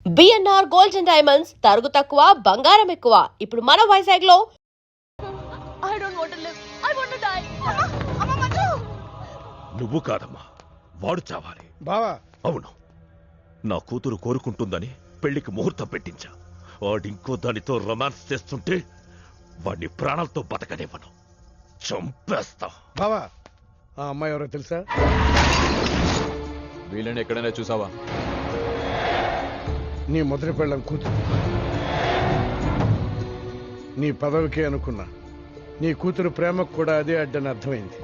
BNR gold and diamonds తరుగు తక్కువ బంగారం ఎక్కువ. ఇప్పుడు మన వైజాగ్ లో నువ్వు కాదమ్మా, వాడు చావాలి. బావా అవును, నా కూతురు కోరుకుంటుందని పెళ్లికి ముహూర్తం పెట్టించా. వాడింకో దానితో రొమాన్స్ చేస్తుంటే వాడిని ప్రాణాలతో బతకనివ్వను, చంపేస్తా. బావా ఆ అమ్మాయి ఎవరో తెలుసా? వీళ్ళని ఎక్కడైనా చూసావా? నీ మొదటి పెళ్ళం కూతురు. నీ పదవికి అనుకున్నా, నీ కూతురు ప్రేమకు కూడా అదే అడ్డని అర్థమైంది.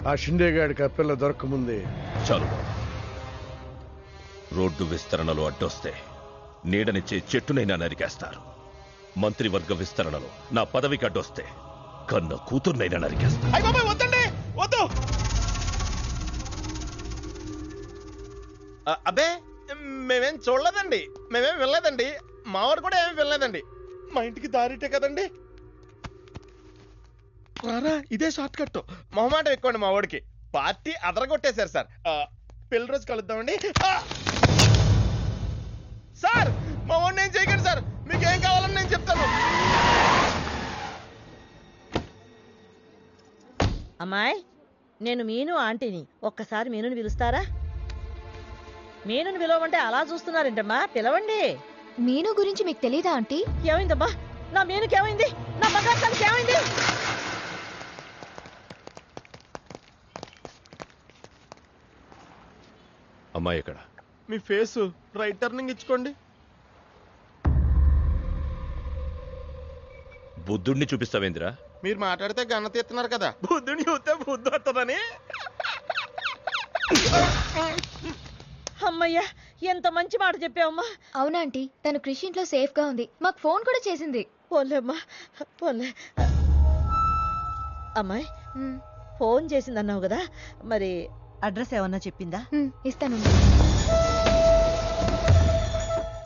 ఆ షిండేగాడికి ఆ పిల్ల దొరకముందే. చాలు, రోడ్డు విస్తరణలో అడ్డొస్తే నీడనిచ్చే చెట్టునైనా నరికేస్తారు. మంత్రివర్గ విస్తరణలో నా పదవికి అడ్డొస్తే కన్న కూతుర్నైనా నరికేస్తారు. వద్దండి, వద్దు. అబ్బే, మేమేం చూడలేదండి, మేమేం వెళ్ళలేదండి. మావాడు కూడా ఏమీ వెళ్ళలేదండి. మా ఇంటికి దారిటే కదండి. రారా, ఇదే షార్ట్ కట్. మొహమాట ఎక్కువండి మా వాడికి. పార్టీ అదరగొట్టేశారు సార్. పెళ్లి రోజు కలుద్దామండి. సార్, మా వాడిని ఏం చేయకండి సార్. మీకేం కావాలని నేను చెప్తాను. అమ్మాయి, నేను మీను ఆంటీని. ఒక్కసారి మీనుని పిలుస్తారా? మీనుని పిలవమంటే అలా చూస్తున్నారేంటమ్మా, పిలవండి. మీను గురించి మీకు తెలీదా ఆంటీ? ఏమైందమ్మా? నా మీనుకి ఏమైంది? నా బంగారు ఏమైంది? అమ్మాయి ఎక్కడ? మీ ఫేస్ రైట్ టర్నింగ్ ఇచ్చుకోండి. బుద్ధుడిని చూపిస్తావేంద్రా? మీరు మాట్లాడితే గన్న తీస్తున్నారు కదా, బుద్ధుని చూస్తే బుద్ధి వస్తుందని. అమ్మయ్యా, ఎంత మంచి మాట చెప్పావమ్మా. అవునా ఆంటీ, తను కృషి ఇంట్లో సేఫ్ గా ఉంది. మాకు ఫోన్ కూడా చేసింది. పోన్లేమ్మా, పోన్లే. అమ్మాయి, ఫోన్ చేసిందన్నావు కదా, మరి అడ్రస్ ఏమన్నా చెప్పిందా? ఇస్తాను.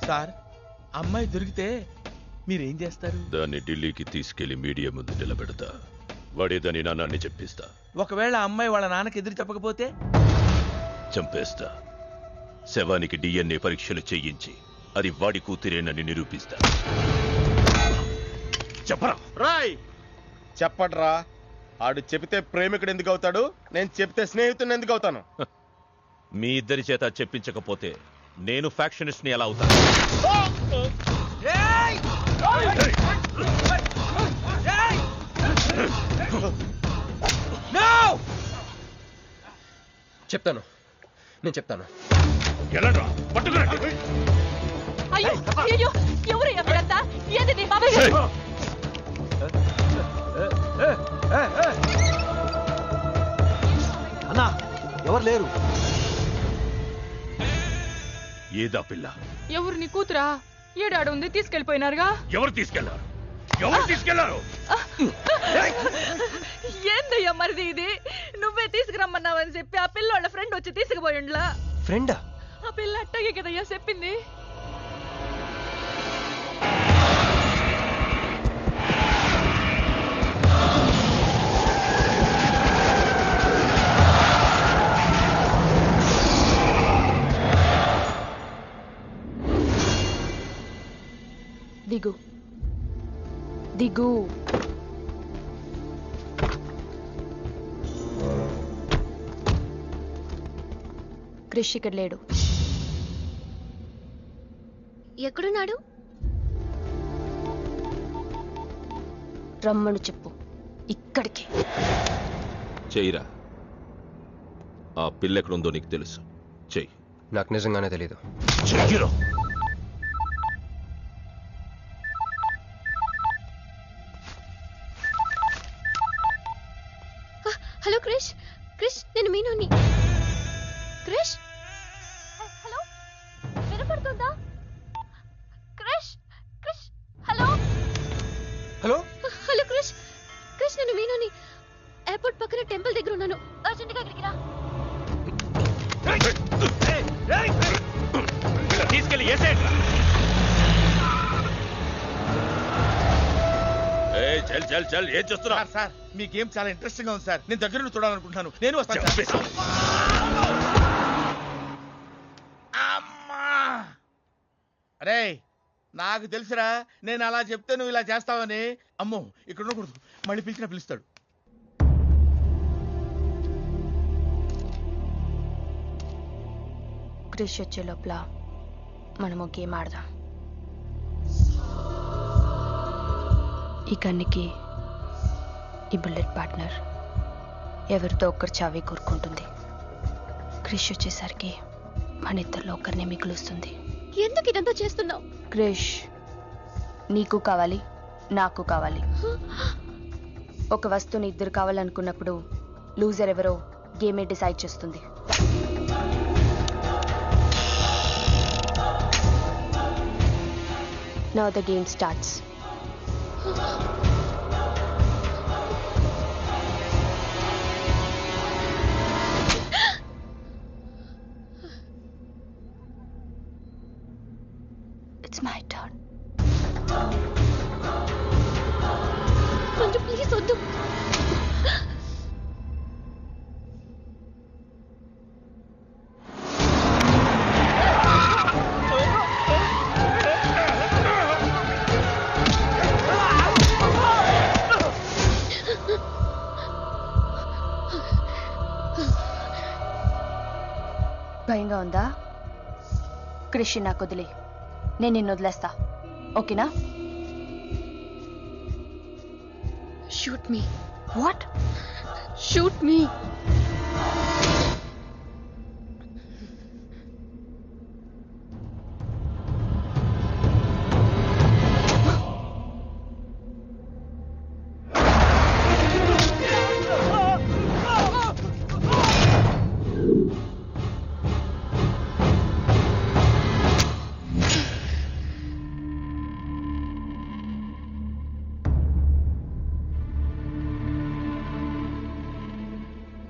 సార్, అమ్మాయి దొరికితే మీరేం చేస్తారు? దాన్ని ఢిల్లీకి తీసుకెళ్లి మీడియా ముందు నిలబెడతా. వాడేదని నాన్నని చెప్పిస్తా. ఒకవేళ అమ్మాయి వాళ్ళ నాన్నకి ఎదురు చెప్పకపోతే చంపేస్తా. శవానికి DNA పరీక్షలు చేయించి అది వాడి కూతురేనని నిరూపిస్తా. చెప్పరా? రాయ్ చెప్పడ్రా. ఆడు చెబితే ప్రేమికుడు ఎందుకు అవుతాడు? నేను చెప్తే స్నేహితుడు ఎందుకు అవుతాను? మీ ఇద్దరి చేత చెప్పించకపోతే నేను ఫ్యాక్షనిస్ట్ ని ఎలా అవుతాను? చెప్తాను, నేను చెప్తాను. ఎలాండ్రా? పట్టుకురండి. అయ్యో అయ్యో, ఎవరు ఎవరంతా? ఏది నీ బాబాయ్ గారు? అన్నా, ఎవరు లేరు. ఏదా పిల్ల? ఎవరు నీ కూతురా? ఏడాడు ఉంది, తీసుకెళ్లిపోయినారుగా. ఎవరు తీసుకెళ్లారు? ఎవరు తీసుకెళ్లారు? ఏందయ్యా మరిది ఇది? నువ్వే తీసుకురమ్మన్నావని చెప్పి ఆ పిల్లోళ్ళ ఫ్రెండ్ వచ్చి తీసుకుపోయిండ్లా. ఫ్రెండా? ఆ పిల్ల అట్టగే కదయ్యా చెప్పింది. దిగు దిగు. క్రిష్ ఇక్కడ లేడు. ఎక్కడున్నాడు? రమ్మను చెప్పు ఇక్కడికి. చెయ్యిరా. ఆ పిల్ల ఎక్కడుందో నీకు తెలుసు. చెయ్యి. నాకు నిజంగానే తెలీదు. చెయ్యిరా. హలో క్రిష్, క్రిష్ నేను మీనుని. క్రిష్, హలో, వినపడుతుందా? Krish, Krish, hello hello hello Krish, Krish నేను మీనుని. ఎయిర్పోర్ట్ పక్కన టెంపుల్ దగ్గర ఉన్నాను. అర్జెంట్గా ఇక్కడికి రా. తీసుకెళ్ళి ఏసేయండి. చల్ చల్ చల్, ఏం చేస్తున్నా? సార్, మీ గేమ్ చాలా ఇంట్రెస్టింగ్ గా ఉంది సార్. నేను దగ్గర నుండి చూడాలనుకుంటున్నాను. నేను వస్తాను. అమ్మా, అరే నాకు తెలుసురా, నేను అలా చెప్తే నువ్వు ఇలా చేస్తావని. అమ్మో ఇక్కడ ఉండకూడదు, మళ్ళీ పిలుస్తాడు. క్రిష్ వచ్చే లోపల మనము గేమ్ ఆడదాం. ఈ గన్నికి ఈ బుల్లెట్ పార్ట్నర్ ఎవరితో ఒక్కరు చావే కోరుకుంటుంది. క్రిష్ వచ్చేసరికి మన ఇద్దరిలో ఒకరినే మిగులుస్తుంది. ఎందుకు ఇదంతా చేస్తున్నావు? క్రిష్ నీకు కావాలి, నాకు కావాలి. ఒక వస్తువుని ఇద్దరు కావాలనుకున్నప్పుడు లూజర్ ఎవరో గేమే డిసైడ్ చేస్తుంది. Now the game starts. It's my turn. Manju please వద్దు. భయంగా ఉందా? క్రిష్ నాకు వదిలే, నేను నిన్ను వదిలేస్తా. ఓకేనా? Shoot me. What? Shoot me.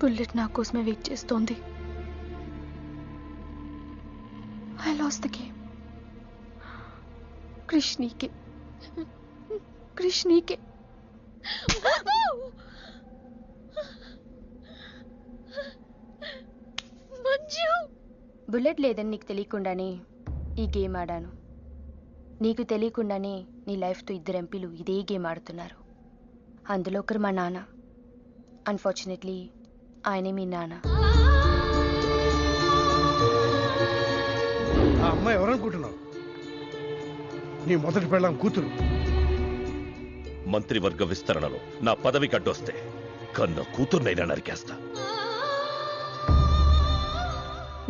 Bullet నా కోసమే వెయిట్ చేస్తోంది. I lost the game. Krish నీకే, క్రిష్ నీకే. మంజు బుల్లెట్ లేదని నీకు తెలియకుండానే ఈ గేమ్ ఆడాను. నీకు తెలియకుండానే నీ లైఫ్తో ఇద్దరు ఎంపీలు ఇదే గేమ్ ఆడుతున్నారు. అందులో ఒకరు మా నాన్న. అన్ఫార్చునేట్లీ ఆయనే మీ నాన్న. ఆ అమ్మాయి ఎవరనుకుంటున్నావు? నీ మొదటి పెళ్ళాం కూతురు. మంత్రివర్గ విస్తరణలో నా పదవికి అడ్డొస్తే కన్న కూతుర్నైనా నరికేస్తా.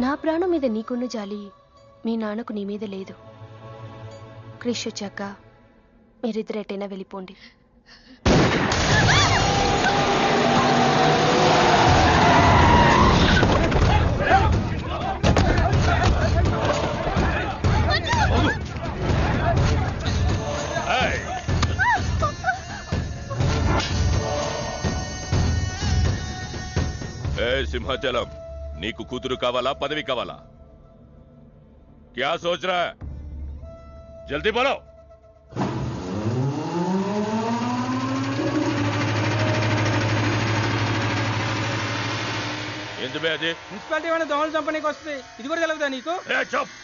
నా ప్రాణం మీద నీకున్న జాలి మీ నాన్నకు నీ మీద లేదు. క్రిష్ వచ్చాక మీరిద్దరు ఎటైనా వెళ్ళిపోండి. సింహాచలం, నీకు కూతురు కావాలా, పదవి కావాలా? క్యా సోచ్ రా? జల్దీ బోలో. ఏంది బే అది? మున్సిపాలిటీ ఏమైనా దోమలు చంపనీకి వస్తే ఇది కూడా తెలుగుదా నీకు? చప్.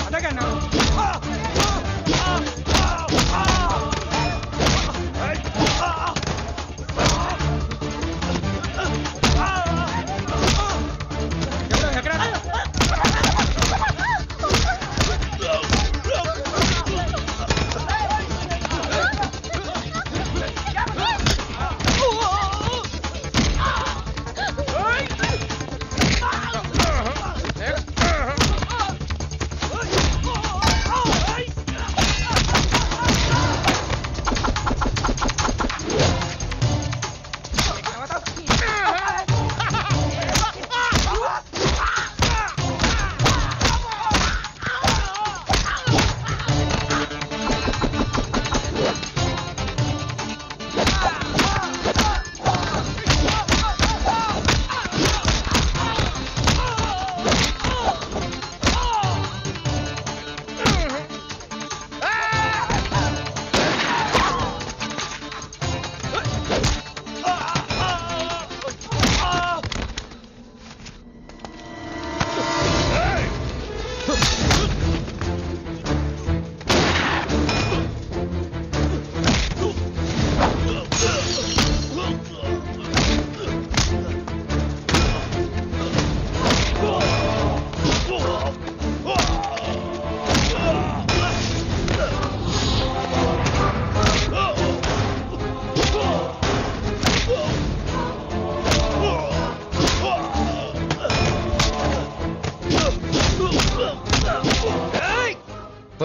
అట్టగా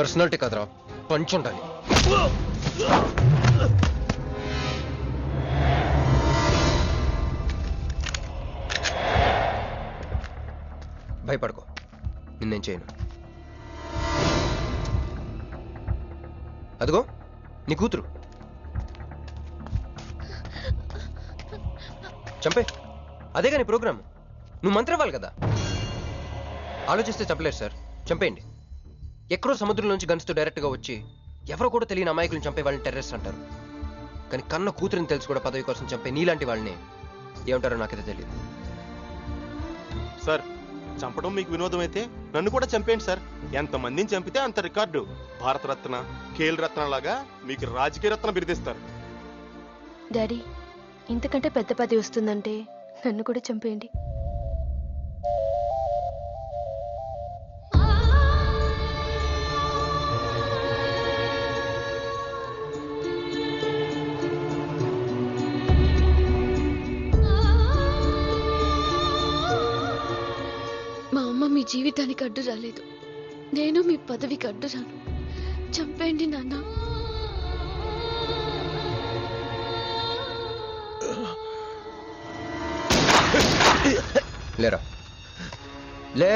పర్సనాలిటీ కాదురా, పంచ్ ఉండాలి. భయపడుకో, నిన్నేం చేయను. అదిగో నీ కూతురు, చంపే. అదేగా నీ ప్రోగ్రామ్. నువ్వు మంత్రి అవ్వాలి కదా. ఆలోచిస్తే చంపలేరు సార్, చంపేయండి. ఎక్కడో సముద్రం నుంచి గన్స్తో డైరెక్ట్గా వచ్చి ఎవరో కూడా తెలియని అమాయకులను చంపే వాళ్ళని టెర్రరిస్ట్ అంటారు. కానీ కన్న కూతురిని తెలుసు కూడా పదవి కోసం చంపే నీలాంటి వాళ్ళని ఏమంటారో నాకైతే తెలియదు. సార్, చంపడం మీకు వినోదం అయితే నన్ను కూడా చంపేయండి సార్. ఎంతమందిని చంపితే అంత రికార్డు. భారతరత్న, ఖేల్ రత్న లాగా మీకు రాజకీయ రత్న బిరుదిస్తారు. డాడీ, ఇంతకంటే పెద్ద పదవి వస్తుందంటే నన్ను కూడా చంపేయండి. మా అమ్మ మీ జీవితానికి అడ్డు రాలేదు, నేను మీ పదవికి అడ్డు రాను. చంపేయండి నాన్న. లేరా, లే.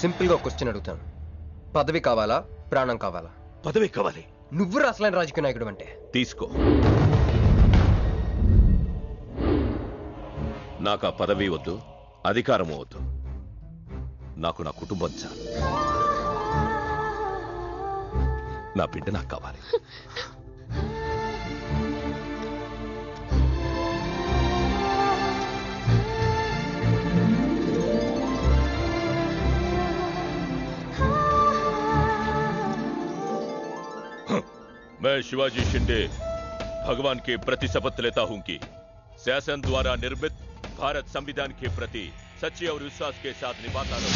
సింపుల్ గా క్వశ్చన్ అడుగుతాను. పదవి కావాలా, ప్రాణం కావాలా? పదవి కావాలి. నువ్వు అసలైన రాజకీయ నాయకుడు అంటే తీసుకో. నాకు ఆ పదవి వద్దు, అధికారము వద్దు. నాకు నా కుటుంబం చాలు. నా బిడ్డ నాకు కావాలి. मैं शिवाजी शिंदे भगवान के प्रति शपथ लेता हूं कि शासन द्वारा निर्मित भारत संविधान के प्रति सच्चे और विश्वास के साथ निभाता रहूं।